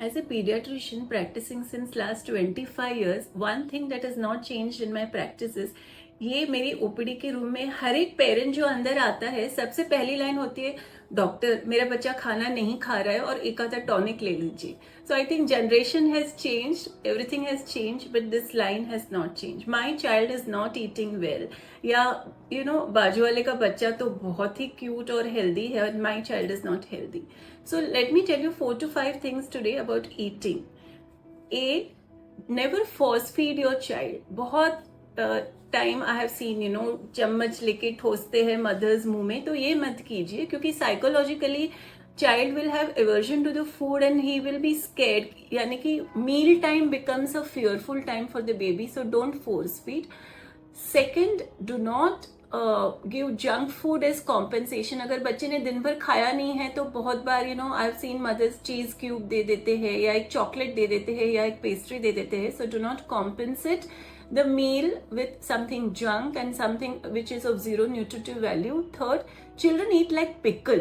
As a pediatrician practicing since last 25 years, one thing that has not changed in my practice is ये मेरी OPD के room में हर एक parent जो अंदर आता है सबसे पहली लाइन होती है, डॉक्टर मेरा बच्चा खाना नहीं खा रहा है और एक आधा टॉनिक ले लीजिए. So I think generation has changed, everything has changed, but this line has not change. My child is not eating well, या बाजू वाले का बच्चा तो बहुत ही क्यूट और हेल्दी है और माई child is not healthy. So let me tell you 4 to 5 things today about eating. A, never force feed your child. बहुत टाइम आई हैव सीन चम्मच लेके ठोसते हैं मदर्स मुंह में, तो ये मत कीजिए क्योंकि psychologically child will have aversion to the food and he will be scared, यानी कि meal time becomes a fearful time for the baby. So don't force feed. Second, do not give junk food as compensation. अगर बच्चे ने दिन भर खाया नहीं है तो बहुत बार आई हैव सीन मदर्स चीज क्यूब दे देते हैं या एक चॉकलेट दे देते हैं या एक पेस्ट्री दे देते हैं. So do not compensate the meal with something junk and something which is of zero nutritive value. Third, children eat like pickle.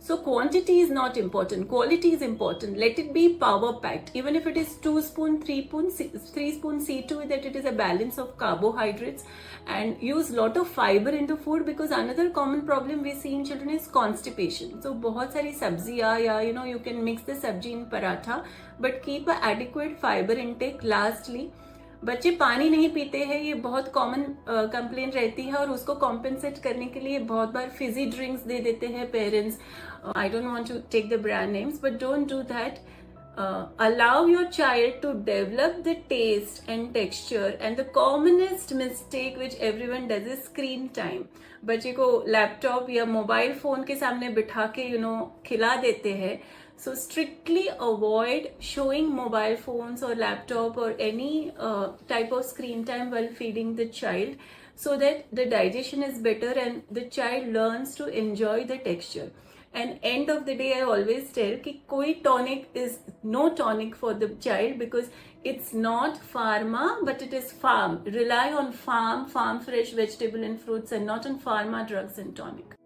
So quantity is not important, quality is important. Let it be power packed, even if it is 2 spoon 3 spoon, see to it that it is a balance of carbohydrates, and use lot of fiber in the food, because another common problem we see in children is constipation. So बहुत सारी सब्जियाँ या you can mix the sabji in paratha, but keep a adequate fiber intake. Lastly, बच्चे पानी नहीं पीते हैं, ये बहुत कॉमन कंप्लेन रहती है, और उसको कॉम्पेंसेट करने के लिए बहुत बार फिजी ड्रिंक्स दे देते हैं parents. I don't want to take the brand names, but don't do that. Allow your child to develop the taste and texture. And the commonest mistake which everyone does is screen time. बच्चे को laptop या mobile phone के सामने बिठा के खिला देते हैं. So strictly avoid showing mobile phones or laptop or any type of screen time while feeding the child, so that the digestion is better and the child learns to enjoy the texture. And end of the day, I always tell कि कोई tonic is no tonic for the child, because it's not pharma but it is farm. Rely on farm fresh vegetable and fruits, and not on pharma drugs and tonic.